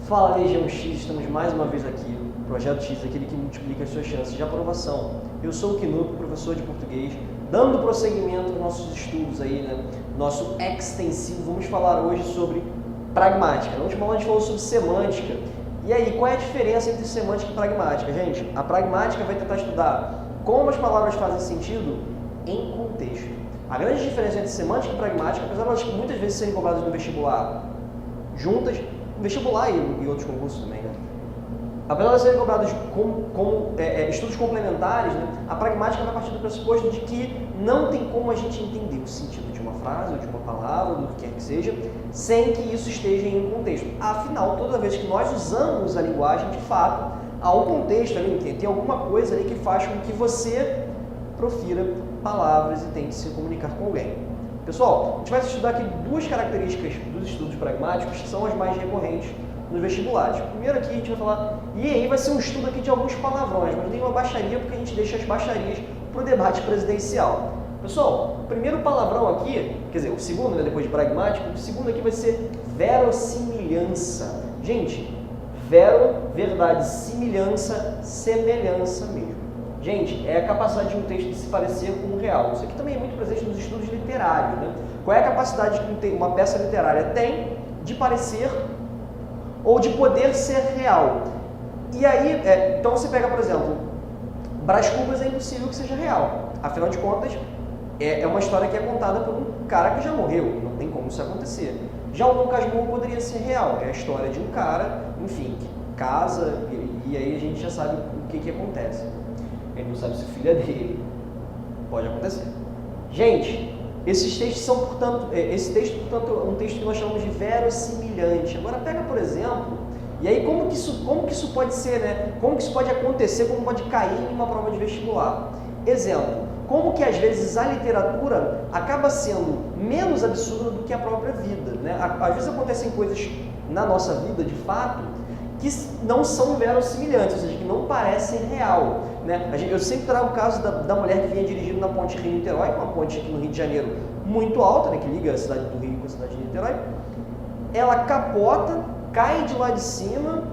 Fala Legião X, estamos mais uma vez aqui, Projeto X, aquele que multiplica as suas chances de aprovação. Eu sou o Kinup, professor de português, dando prosseguimento aos nossos estudos aí, né? Nosso extensivo. Vamos falar hoje sobre pragmática. Na última aula a gente falou sobre semântica. E aí, qual é a diferença entre semântica e pragmática? Gente, a pragmática vai tentar estudar como as palavras fazem sentido em contexto. A grande diferença entre semântica e pragmática, apesar de elas muitas vezes serem cobradas no vestibular juntas, vestibular e outros concursos também, né? Apesar de serem cobrados como estudos complementares, né, a pragmática vai partir do pressuposto de que não tem como a gente entender o sentido de uma frase, ou de uma palavra, ou do que quer que seja, sem que isso esteja em um contexto. Afinal, toda vez que nós usamos a linguagem, de fato, há um contexto ali, tem alguma coisa ali que faz com que você profira palavras e tente se comunicar com alguém. Pessoal, a gente vai estudar aqui duas características dos estudos pragmáticos que são as mais recorrentes nos vestibulares. Primeiro aqui a gente vai falar, e aí vai ser um estudo aqui de alguns palavrões, mas nem uma baixaria porque a gente deixa as baixarias para o debate presidencial. Pessoal, o primeiro palavrão aqui, quer dizer, o segundo, né, depois de pragmático, o segundo aqui vai ser verossimilhança. Gente, verdade, semelhança mesmo. Gente, é a capacidade de um texto de se parecer com o real. Isso aqui também é muito presente nos estudos literários, né? Qual é a capacidade que uma peça literária tem de parecer ou de poder ser real? E aí, então você pega, por exemplo, Brás Cubas é impossível que seja real. Afinal de contas, é uma história que é contada por um cara que já morreu. Não tem como isso acontecer. Já o Dom Casmurro poderia ser real, que é a história de um cara, enfim, que casa e aí a gente já sabe o que acontece. Ele não sabe se o filho é dele. Pode acontecer. Gente, esses textos são, portanto, esse texto, portanto, é um texto que nós chamamos de verossimilhante. Agora pega, por exemplo, e aí como que isso pode ser, né? Como que isso pode acontecer, como pode cair em uma prova de vestibular? Exemplo, como que às vezes a literatura acaba sendo menos absurda do que a própria vida, né? Às vezes acontecem coisas na nossa vida, de fato, que não são verossimilhantes, ou seja, que não parecem real, né? Eu sempre trago o caso da mulher que vinha dirigindo na ponte Rio-Niterói, uma ponte aqui no Rio de Janeiro muito alta, né, que liga a cidade do Rio com a cidade de Niterói. Ela capota, cai de lá de cima,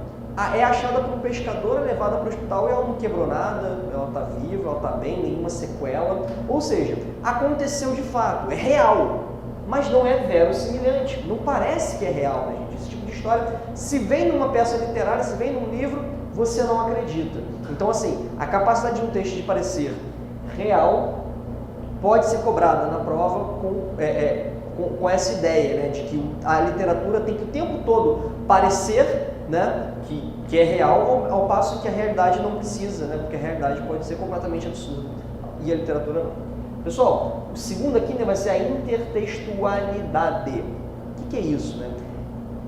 é achada por um pescador, é levada para o hospital e ela não quebrou nada, ela está viva, ela está bem, nenhuma sequela. Ou seja, aconteceu de fato, é real, mas não é verossimilhante, não parece que é real, né, gente? Esse tipo de história, se vem numa peça literária, se vem num livro, você não acredita. Então, assim, a capacidade de um texto de parecer real pode ser cobrada na prova com essa ideia, né, de que a literatura tem que o tempo todo parecer, né, que é real, ao passo que a realidade não precisa, né, porque a realidade pode ser completamente absurda e a literatura não. Pessoal, o segundo aqui, né, vai ser a intertextualidade. O que é isso, né?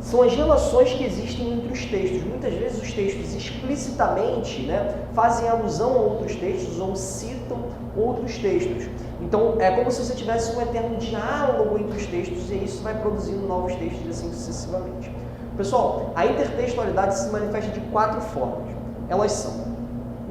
São as relações que existem entre os textos. Muitas vezes os textos explicitamente, né, fazem alusão a outros textos ou citam outros textos. Então é como se você tivesse um eterno diálogo entre os textos e isso vai produzindo novos textos e assim sucessivamente. Pessoal, a intertextualidade se manifesta de 4 formas. Elas são,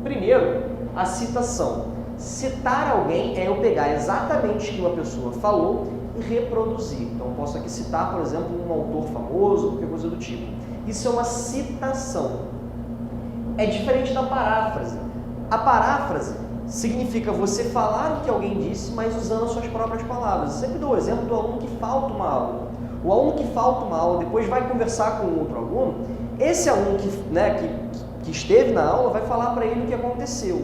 primeiro, a citação. Citar alguém é eu pegar exatamente o que uma pessoa falou e reproduzir. Então, eu posso aqui citar, por exemplo, um autor famoso, qualquer coisa do tipo. Isso é uma citação. É diferente da paráfrase. A paráfrase significa você falar o que alguém disse, mas usando as suas próprias palavras. Eu sempre dou o exemplo do aluno que falta uma aula. O aluno que falta uma aula, depois vai conversar com outro aluno, esse aluno que esteve na aula vai falar para ele o que aconteceu.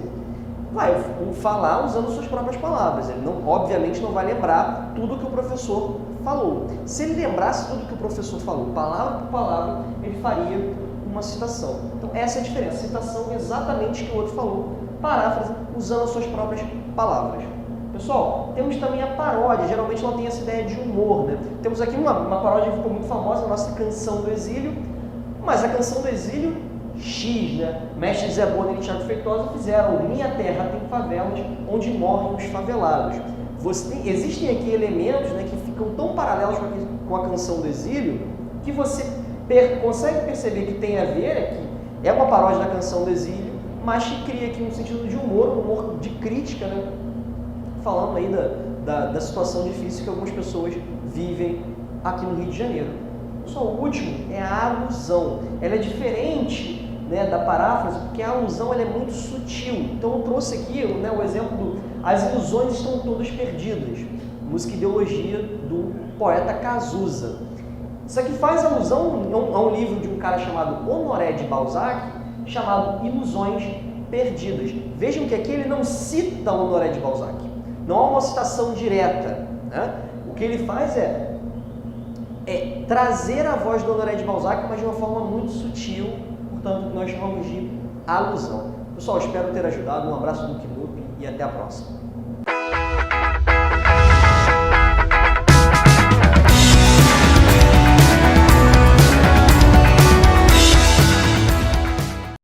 Vai falar usando suas próprias palavras. Ele obviamente não vai lembrar tudo que o professor falou. Se ele lembrasse tudo que o professor falou, palavra por palavra, ele faria uma citação. Então essa é a diferença. Citação exatamente o que o outro falou. Paráfrase usando as suas próprias palavras. Pessoal, temos também a paródia. Geralmente ela tem essa ideia de humor, né? Temos aqui uma paródia que ficou muito famosa, a nossa Canção do Exílio. Mas a Canção do Exílio X, né? Mestre Zé Bonner e Thiago Feitosa fizeram Minha Terra Tem Favelas, onde morrem os favelados. Existem aqui elementos, né, que ficam tão paralelos com a Canção do Exílio que você consegue perceber que tem a ver aqui. É uma paródia da Canção do Exílio, mas que cria aqui um sentido de humor, um humor de crítica, né? Falando aí da situação difícil que algumas pessoas vivem aqui no Rio de Janeiro. Pessoal, o último é a alusão. Ela é diferente, né, da paráfrase, porque a alusão ela é muito sutil. Então eu trouxe aqui, né, o exemplo do As ilusões estão todas perdidas, música e ideologia do poeta Cazuza. Isso aqui faz alusão a um livro de um cara chamado Honoré de Balzac, chamado Ilusões Perdidas. Vejam que aqui ele não cita Honoré de Balzac, não há uma citação direta, né? O que ele faz é trazer a voz do Honoré de Balzac, mas de uma forma muito sutil, portanto, nós chamamos de alusão. Pessoal, espero ter ajudado. Um abraço do Knup e até a próxima.